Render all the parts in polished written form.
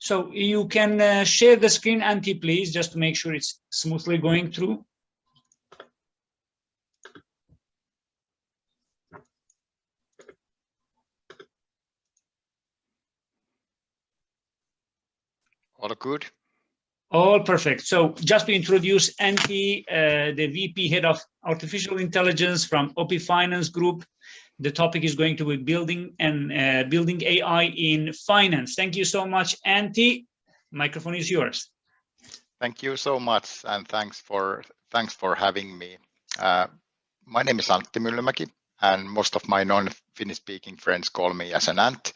So you can share the screen, Antti, please, just to make sure it's smoothly going through. All good. All perfect. So just to introduce Antti, the VP Head of Artificial Intelligence from OP Finance Group. The topic is going to be building AI in finance. Thank you so much, Antti. Microphone is yours. Thank you so much, and thanks for having me. My name is Antti Myllymaki, and most of my non-Finnish speaking friends call me as an Ant.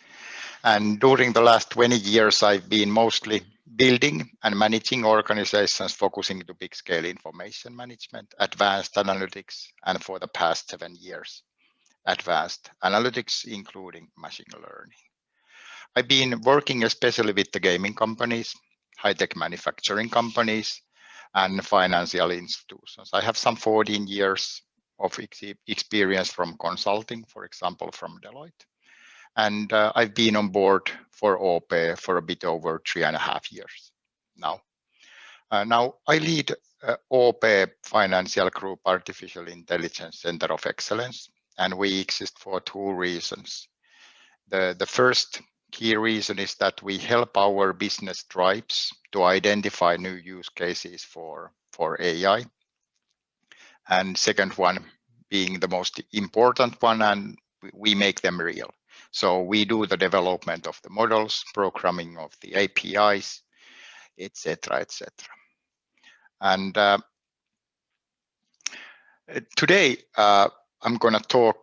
And during the last 20 years, I've been mostly building and managing organizations focusing to big scale information management, advanced analytics, and for the past 7 years, advanced analytics, including machine learning. I've been working especially with the gaming companies, high-tech manufacturing companies, and financial institutions. I have some 14 years of experience from consulting, for example, from Deloitte. And I've been on board for OP for a bit over 3.5 years now. Now I lead OP Financial Group Artificial Intelligence Center of Excellence, and we exist for 2 reasons. The first key reason is that we help our business tribes to identify new use cases for AI. And second one being the most important one, and we make them real. So we do the development of the models, programming of the APIs, etc., etc. And today I'm going to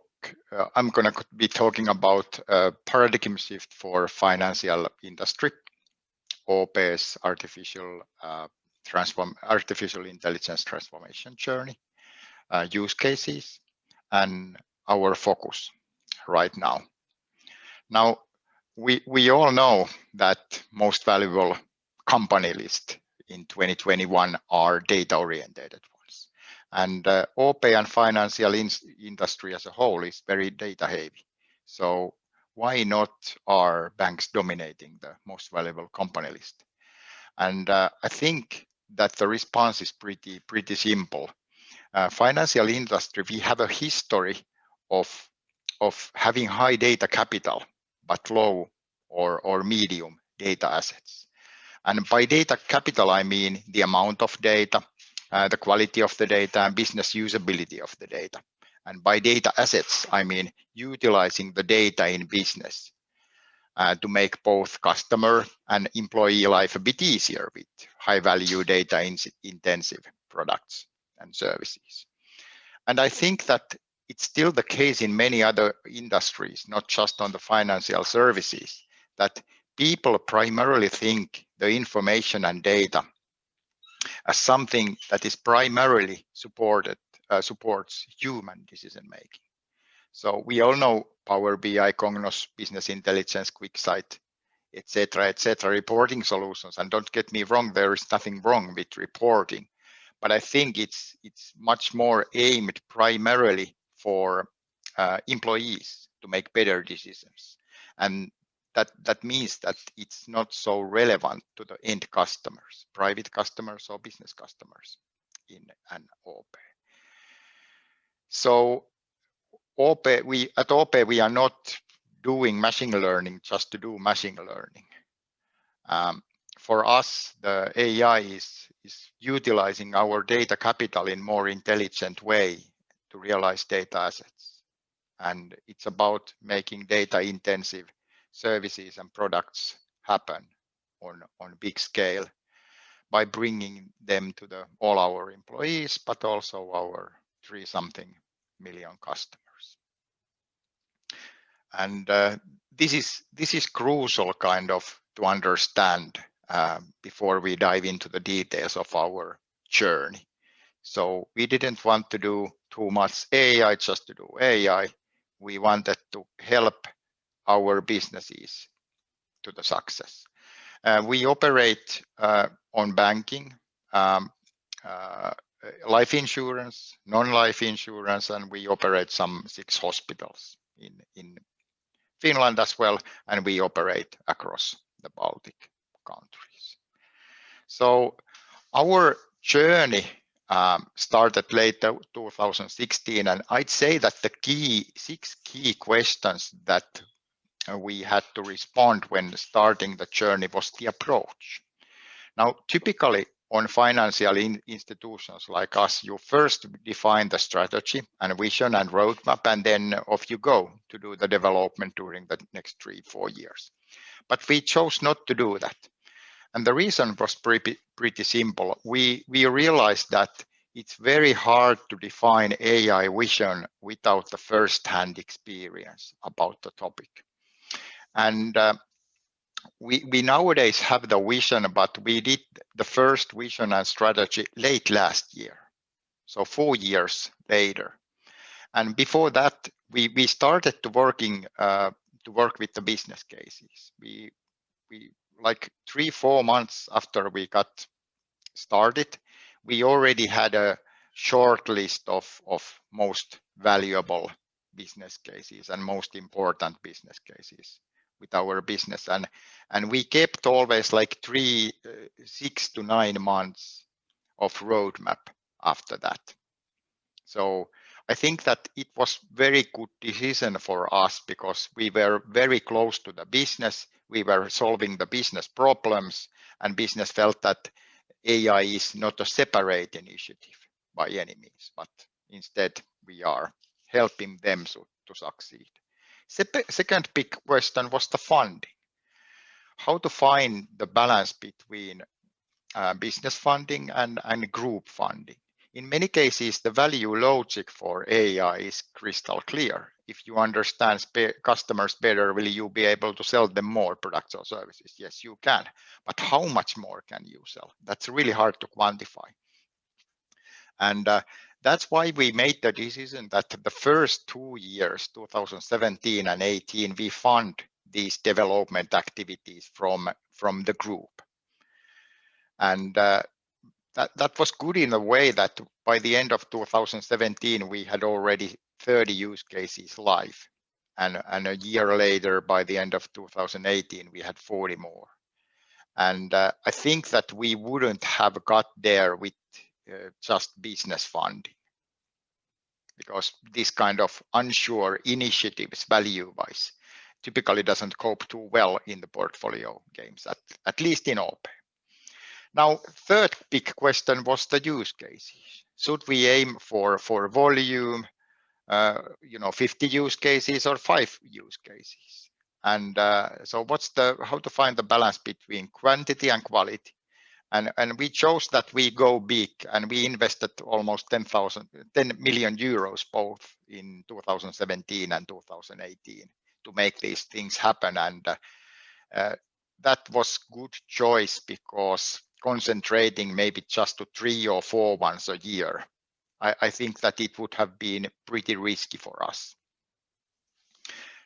be talking about a paradigm shift for financial industry, OP's artificial intelligence transformation journey, use cases, and our focus right now. Now, we all know that most valuable company list in 2021 are data-oriented ones. And OP and financial industry as a whole is very data-heavy. So why not are banks dominating the most valuable company list? And I think that the response is pretty simple. Financial industry, we have a history of having high data capital, but low or medium data assets. And by data capital, I mean the amount of data, the quality of the data, and business usability of the data. And by data assets, I mean utilizing the data in business to make both customer and employee life a bit easier with high value data intensive products and services. And I think that it's still the case in many other industries, not just on the financial services, that people primarily think the information and data as something that is primarily supports human decision making. So we all know Power BI, Cognos, Business Intelligence, QuickSight, etc., reporting solutions. And don't get me wrong, there is nothing wrong with reporting, but I think it's much more aimed primarily for employees to make better decisions. And that means that it's not so relevant to the end customers, private customers or business customers in an OP. So at OP, we are not doing machine learning just to do machine learning. For us, the AI is utilizing our data capital in more intelligent way to realize data assets. And it's about making data intensive services and products happen on big scale by bringing them to all our employees, but also our 3-something million customers. And this is crucial kind of to understand before we dive into the details of our journey. So we didn't want to do too much AI just to do AI. We wanted to help our businesses to the success. We operate on banking, life insurance, non-life insurance, and we operate some 6 hospitals in Finland as well, and we operate across the Baltic countries. So our journey started late 2016, and I'd say that the 6 key questions that we had to respond when starting the journey was the approach. Now, typically on financial institutions like us, you first define the strategy and vision and roadmap, and then off you go to do the development during the next 3-4 years. But we chose not to do that. And the reason was pretty simple. We realized that it's very hard to define AI vision without the first-hand experience about the topic. And we nowadays have the vision, but we did the first vision and strategy late last year, so 4 years later. And before that, we started to work with the business cases. We like 3-4 months after we got started, we already had a short list of most valuable business cases and most important business cases with our business, and we kept always like 6 to 9 months of roadmap after that. So I think that it was very good decision for us because we were very close to the business. We were solving the business problems, and business felt that AI is not a separate initiative by any means, but instead we are helping them to succeed. Second big question was the funding. How to find the balance between business funding and group funding. In many cases, the value logic for AI is crystal clear. If you understand customers better, will you be able to sell them more products or services? Yes, you can. But how much more can you sell? That's really hard to quantify. And that's why we made the decision that the first 2 years, 2017 and 18, we fund these development activities from the group. And that was good in a way that by the end of 2017, we had already 30 use cases live. And a year later, by the end of 2018, we had 40 more. And I think that we wouldn't have got there with just business funding, because this kind of unsure initiatives value-wise typically doesn't cope too well in the portfolio games, at least in OP. Now, third big question was the use cases. Should we aim for volume, 50 use cases or 5 use cases? And so how to find the balance between quantity and quality? And we chose that we go big, and we invested almost 10 million euros both in 2017 and 2018 to make these things happen. And that was good choice, because concentrating maybe just to 3 or 4 ones a year, I think that it would have been pretty risky for us.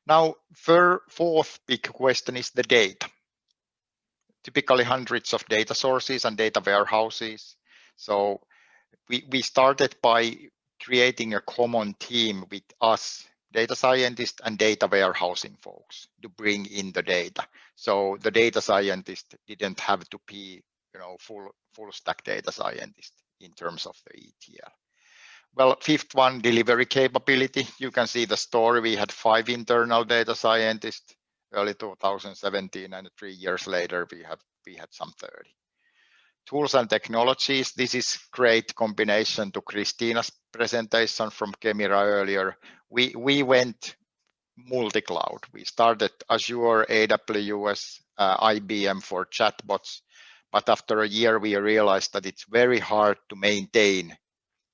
Now, fourth big question is the data. Typically hundreds of data sources and data warehouses. So we started by creating a common team with us, data scientists and data warehousing folks, to bring in the data. So the data scientist didn't have to be full stack data scientist in terms of the ETL. Well, fifth one, delivery capability. You can see the story. We had 5 internal data scientists early 2017, and 3 years later we had some 30. Tools and technologies. This is great combination to Christina's presentation from Kemira earlier. We went multi-cloud. We started Azure, AWS, IBM for chatbots. But after a year, we realized that it's very hard to maintain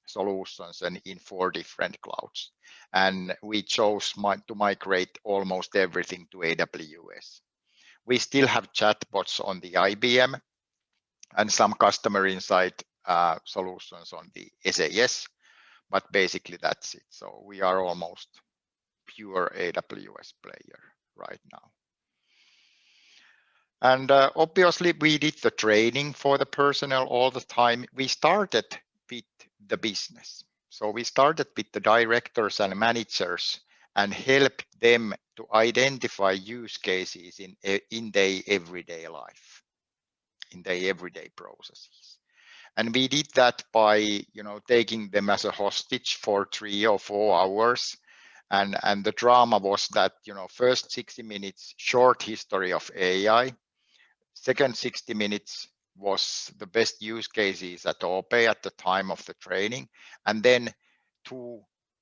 solutions in 4 different clouds. And we chose to migrate almost everything to AWS. We still have chatbots on the IBM and some customer insight solutions on the SAS, but basically that's it. So we are almost pure AWS player right now. And obviously we did the training for the personnel all the time. We started with the business. So we started with the directors and managers and helped them to identify use cases in their everyday life. in their everyday processes. And we did that by taking them as a hostage for 3 or 4 hours. And the drama was that first 60 minutes short history of AI, second 60 minutes was the best use cases at OP at the time of the training, and then 1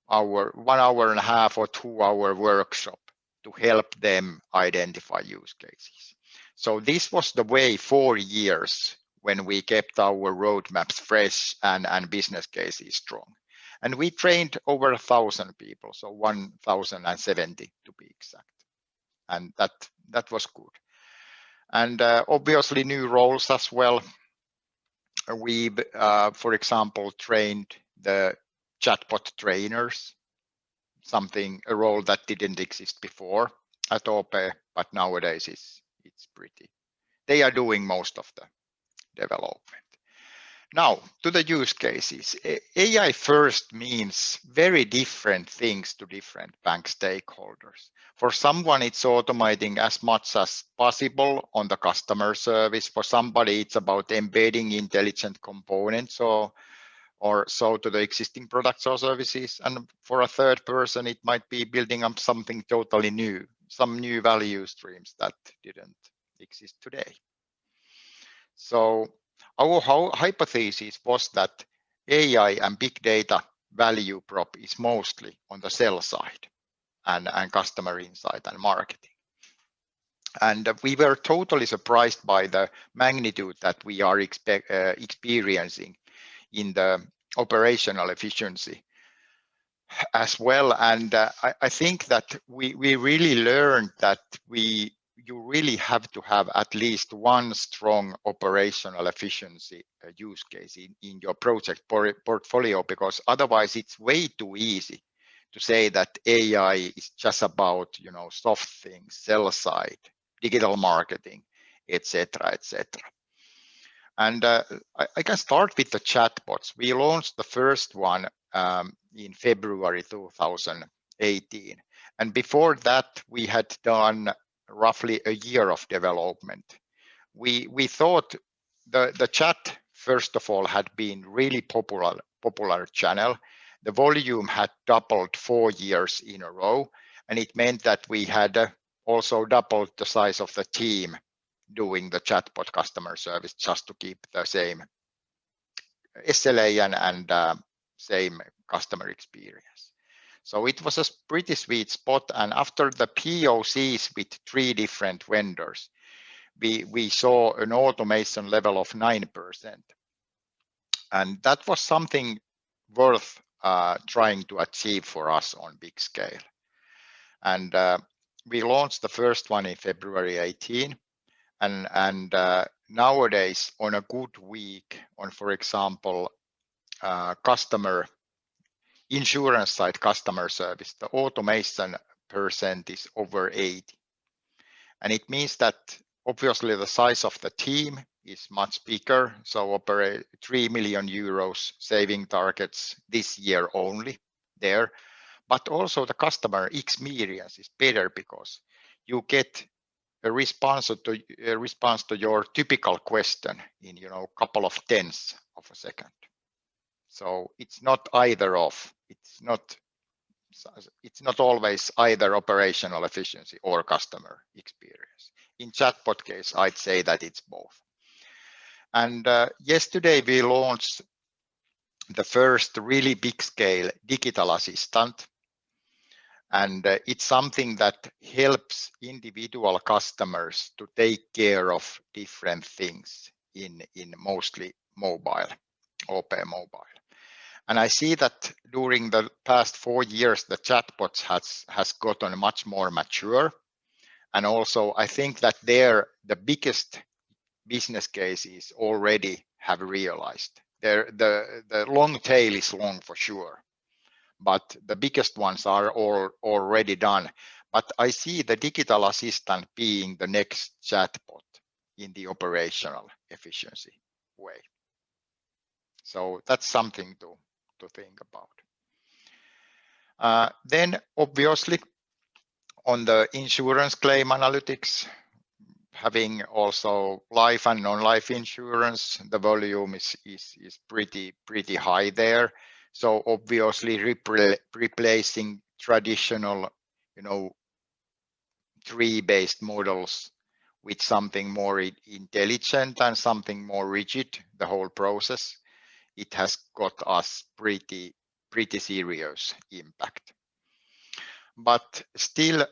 hour and a half or 2 hour workshop to help them identify use cases. So this was the way 4 years when we kept our roadmaps fresh and business cases strong. And we trained over 1,000 people, so 1,070 to be exact. And that was good. And obviously new roles as well. We, for example, trained the chatbot trainers, a role that didn't exist before at OP, but nowadays it's pretty. They are doing most of the development. Now, to the use cases. AI first means very different things to different bank stakeholders. For someone, it's automating as much as possible on the customer service. For somebody, it's about embedding intelligent components or so to the existing products or services. And for a third person, it might be building up something totally new, some new value streams that didn't exist today. So our hypothesis was that AI and big data value prop is mostly on the sell side and customer insight and marketing. And we were totally surprised by the magnitude that we are experiencing in the operational efficiency as well. And I think that we really learned that you really have to have at least one strong operational efficiency use case in your project portfolio, because otherwise it's way too easy to say that AI is just about soft things, sell side, digital marketing, etc., etc. And I can start with the chatbots. We launched the first one in February 2018. And before that, we had done roughly a year of development. We thought the chat, first of all, had been really popular channel. The volume had doubled 4 years in a row. And it meant that we had also doubled the size of the team doing the chatbot customer service just to keep the same SLA and same customer experience. So it was a pretty sweet spot. And after the POCs with 3 different vendors, we saw an automation level of 9%. And that was something worth trying to achieve for us on big scale. And we launched the first one in February 18. And nowadays, on a good week, on, for example, customer insurance side customer service, the automation % is over 80. And it means that obviously the size of the team is much bigger. So operate 3 million euros saving targets this year only there. But also the customer experience is better because you get a response to your typical question in a couple of tenths of a second. So it's not either of. It's not always either operational efficiency or customer experience. In chatbot case, I'd say that it's both. And yesterday we launched the first really big scale digital assistant. And it's something that helps individual customers to take care of different things in mostly mobile, OP mobile. And I see that during the past 4 years, the chatbots has gotten much more mature. And also, I think that the biggest business cases already have realized. The long tail is long for sure, but the biggest ones are already done. But I see the digital assistant being the next chatbot in the operational efficiency way. So that's something to think about. Then obviously on the insurance claim analytics, having also life and non-life insurance. The volume is pretty high there. So obviously replacing traditional, tree-based models with something more intelligent and something more rigid, the whole process, it has got us pretty serious impact. But still,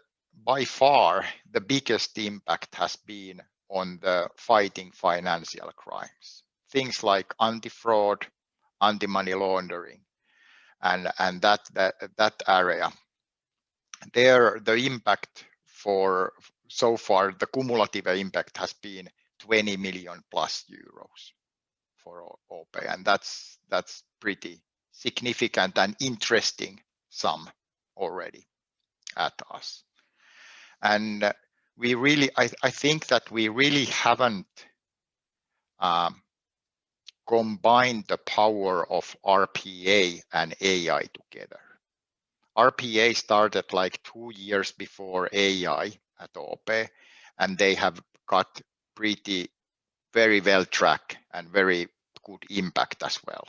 by far, the biggest impact has been on the fighting financial crimes. Things like anti-fraud, anti-money laundering, and that area. There, the impact for so far, the cumulative impact has been 20 million plus euros for OP, and that's pretty significant and interesting sum already at us. And we really, I think that we really haven't combined the power of RPA and AI together. RPA started like 2 years before AI at OP, and they have got very well track and very good impact as well.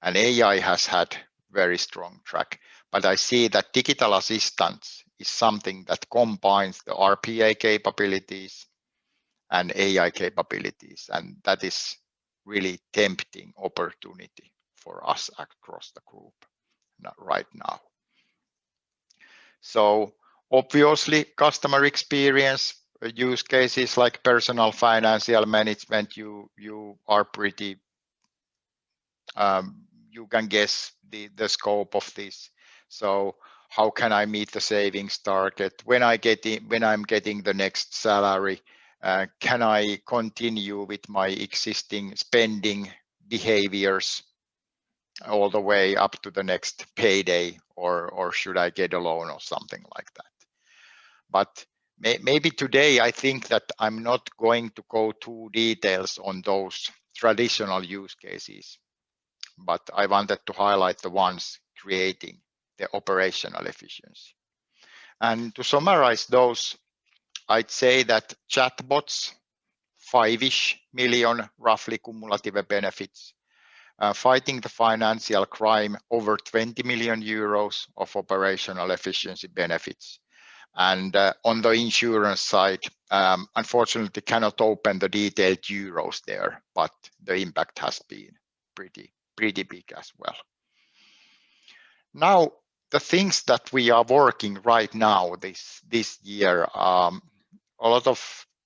And AI has had very strong track, but I see that digital assistance is something that combines the RPA capabilities and AI capabilities, and that is really tempting opportunity for us across the group right now. So obviously, customer experience use cases like personal financial management, you are pretty, you can guess the scope of this. So how can I meet the savings target when I'm getting the next salary? Can I continue with my existing spending behaviors all the way up to the next payday, or should I get a loan or something like that? But maybe today I think that I'm not going to go too details on those traditional use cases, but I wanted to highlight the ones creating the operational efficiency. And to summarize those, I'd say that chatbots, 5-ish million roughly cumulative benefits. Fighting the financial crime, over 20 million euros of operational efficiency benefits. And on the insurance side, unfortunately cannot open the detailed euros there, but the impact has been pretty big as well. Now, the things that we are working right now this year,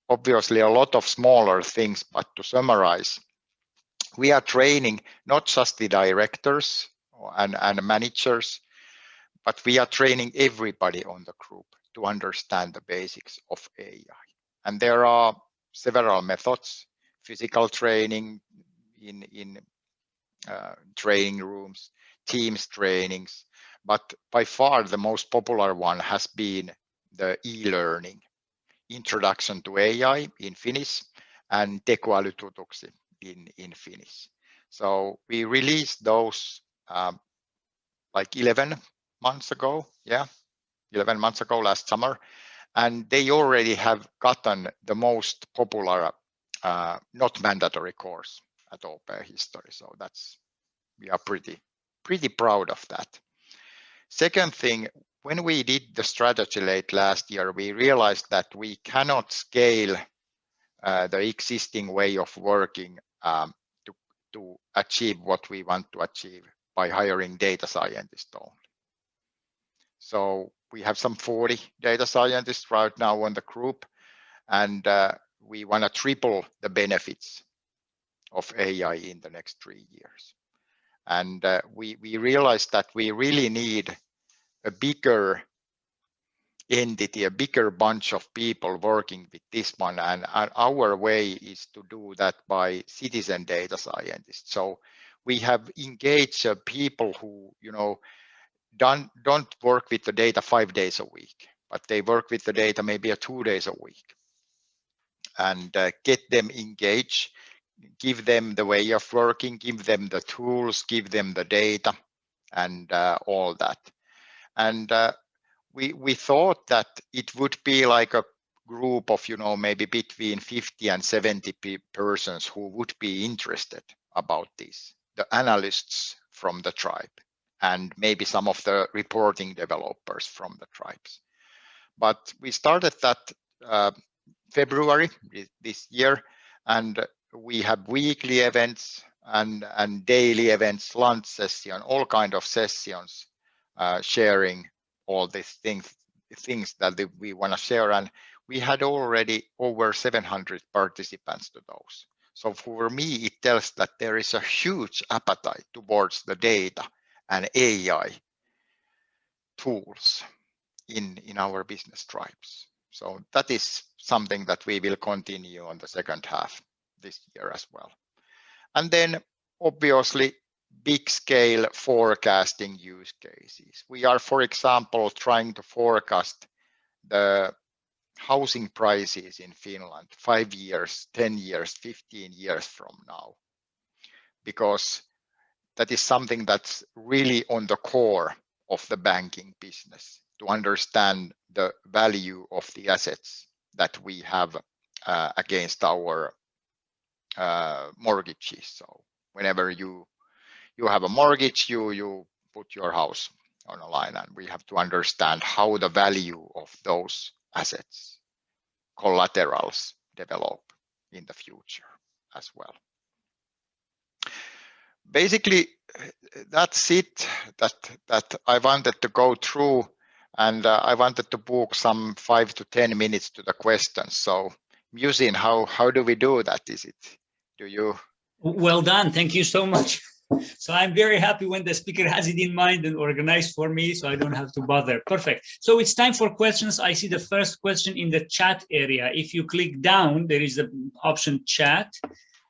obviously a lot of smaller things, but to summarize, we are training not just the directors and managers, but we are training everybody on the group to understand the basics of AI. And there are several methods: physical training in training rooms, Teams trainings, but by far the most popular one has been the e-learning, introduction to AI in Finnish and tekoälytutuksi in Finnish. So we released those like 11 months ago, 11 months ago last summer, and they already have gotten the most popular not mandatory course at OP history. So we are pretty proud of that. Second thing, when we did the strategy late last year, we realized that we cannot scale the existing way of working to achieve what we want to achieve by hiring data scientists only. So we have some 40 data scientists right now on the group, and we want to triple the benefits of AI in the next 3 years. And we realized that we really need a bigger entity, a bigger bunch of people working with this one, and our way is to do that by citizen data scientists. So we have engaged people who don't work with the data 5 days a week, but they work with the data maybe 2 days a week, and get them engaged, give them the way of working, give them the tools, give them the data, and all that. And we thought that it would be like a group of, maybe between 50 and 70 persons who would be interested about this, the analysts from the tribe, and maybe some of the reporting developers from the tribes. But we started that February this year, and we have weekly events and daily events, lunch session, all kind of sessions, sharing all these things that we want to share. And we had already over 700 participants to those. So for me, it tells that there is a huge appetite towards the data and AI tools in our business tribes. So that is something that we will continue on the second half this year as well. And then obviously big scale forecasting use cases. We are, for example, trying to forecast the housing prices in Finland 5 years, 10 years, 15 years from now, because that is something that's really on the core of the banking business, to understand the value of the assets that we have against our mortgages. So whenever you have a mortgage, you put your house on a line, and we have to understand how the value of those assets, collaterals, develop in the future as well. Basically, that's it that I wanted to go through, and I wanted to book some 5 to 10 minutes to the questions. So, Musin, how do we do that? Do you? Well done. Thank you so much. So I'm very happy when the speaker has it in mind and organized for me, so I don't have to bother. Perfect. So it's time for questions. I see the first question in the chat area. If you click down, there is the option chat,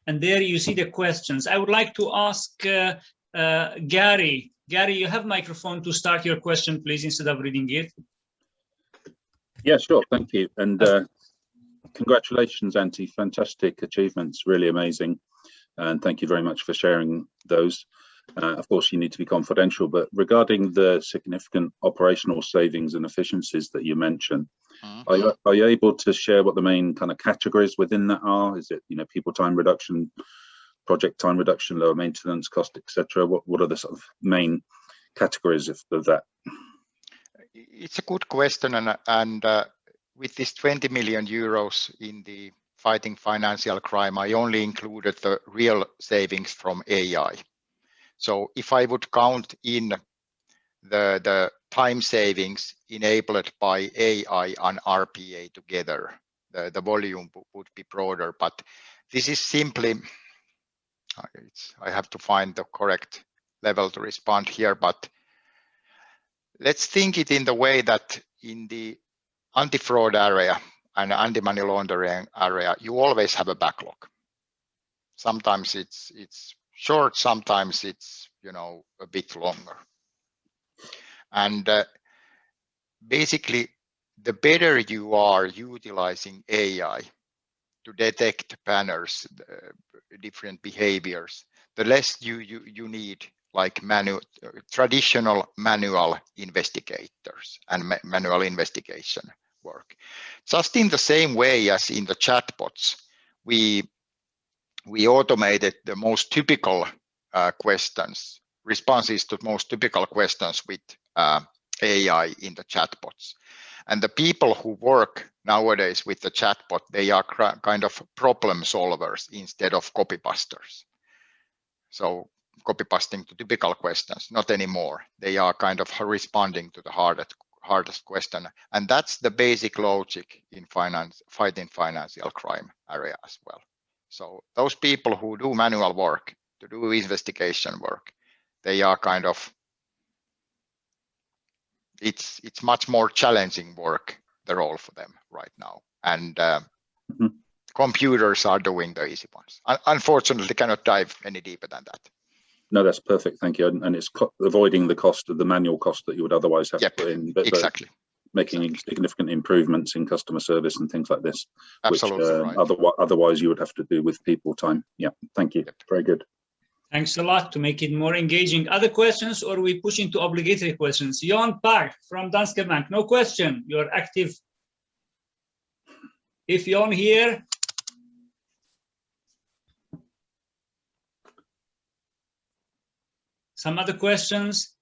and there you see the questions. I would like to ask Gary. Gary, you have microphone to start your question, please, instead of reading it. Yeah, sure. Thank you. And congratulations, Antti. Fantastic achievements, really amazing. And thank you very much for sharing those. Of course, you need to be confidential, but regarding the significant operational savings and efficiencies that you mentioned, are you able to share what the main kind of categories within that are? Is it, people time reduction, project time reduction, lower maintenance cost, etc.? What are the sort of main categories of that? It's a good question, and with this 20 million euros in the fighting financial crime, I only included the real savings from AI. So if I would count in the time savings enabled by AI and RPA together, the volume would be broader. But this is simply, I have to find the correct level to respond here, but let's think it in the way that in the anti-fraud area and anti-money laundering area, you always have a backlog. Sometimes it's short, sometimes it's a bit longer. And basically, the better you are utilizing AI to detect patterns, different behaviors, the less you need like traditional manual investigators and manual investigation work. Just in the same way as in the chatbots, we automated the most typical questions, responses to most typical questions with AI in the chatbots. And the people who work nowadays with the chatbot, they are kind of problem solvers instead of copypasters. So copy-pasting to typical questions, not anymore. They are kind of responding to the hardest question. And that's the basic logic in fighting financial crime area as well. So those people who do manual work, to do investigation work, they are kind of, it's much more challenging work, the role for them right now. And computers are doing the easy ones. Unfortunately, cannot dive any deeper than that. No, that's perfect. Thank you. And it's avoiding the cost of the manual cost that you would otherwise have to put in. But exactly. Making significant improvements in customer service and things like this, Absolutely which right. otherwise you would have to do with people time. Yeah, thank you. Very good. Thanks a lot to make it more engaging. Other questions, or we push into obligatory questions? Jan Park from Danske Bank. No question. You're active. If you're on here. Some other questions?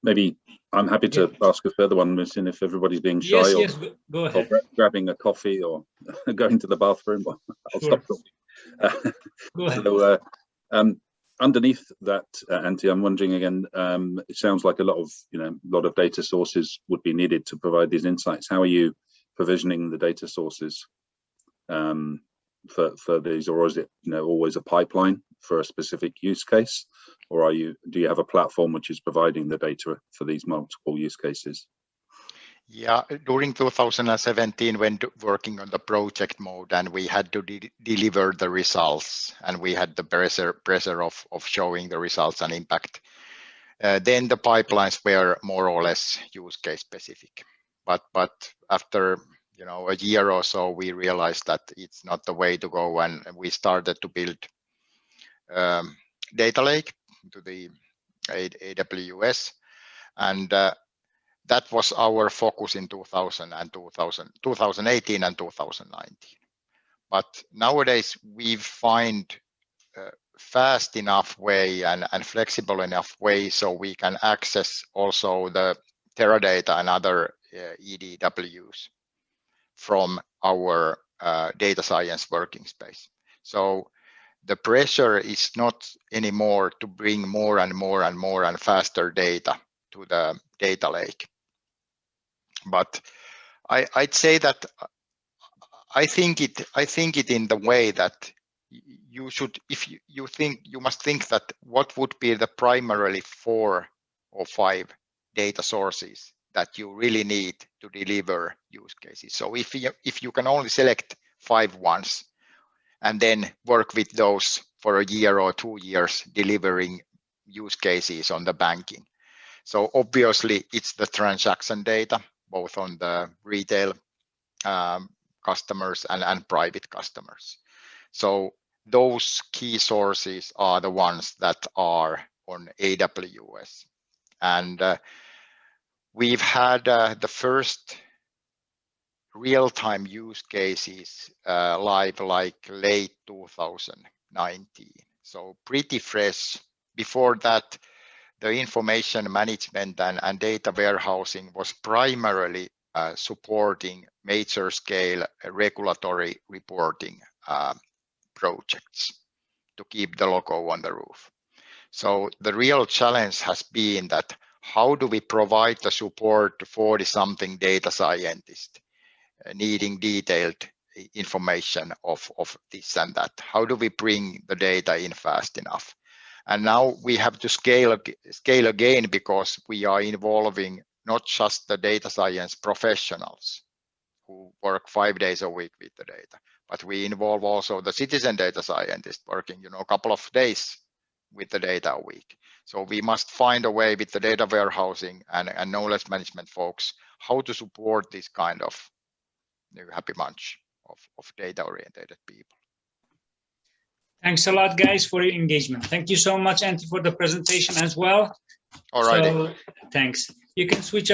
Maybe I'm happy to ask a further one, Martin, if everybody's being shy. Yes, or, yes, go ahead. Or grabbing a coffee or going to the bathroom. I'll stop talking. Go ahead. So, underneath that, Antti, I'm wondering again, it sounds like a lot of data sources would be needed to provide these insights. How are you provisioning the data sources for these, or is it always a pipeline for a specific use case, or do you have a platform which is providing the data for these multiple use cases? Yeah, during 2017, when working on the project mode, and we had to deliver the results, and we had the pressure of showing the results and impact, then the pipelines were more or less use case specific. But after a year or so, we realized that it's not the way to go, and we started to build data lake to the AWS, and that was our focus in 2018 and 2019. But nowadays we find fast enough way and flexible enough way so we can access also the Teradata and other EDWs from our data science working space. So the pressure is not anymore to bring more and more and more and faster data to the data lake. But I'd say that I think it in the way that you should, if you must think that what would be the primarily 4 or 5 data sources that you really need to deliver use cases. So if you can only select 5 ones and then work with those for a year or 2 years delivering use cases on the banking. So obviously it's the transaction data, both on the retail customers and private customers. So those key sources are the ones that are on AWS. And we've had the first real-time use cases live like late 2019. So pretty fresh. Before that, the information management and data warehousing was primarily supporting major scale regulatory reporting projects to keep the logo on the roof. So the real challenge has been that how do we provide the support to 40-something data scientists needing detailed information of this and that? How do we bring the data in fast enough? And now we have to scale again, because we are involving not just the data science professionals who work 5 days a week with the data, but we involve also the citizen data scientists working a couple of days with the data a week. So we must find a way with the data warehousing and knowledge management folks how to support this kind of happy bunch of data-oriented people. Thanks a lot, guys, for your engagement. Thank you so much, Antti, for the presentation as well. All righty. So, thanks. You can switch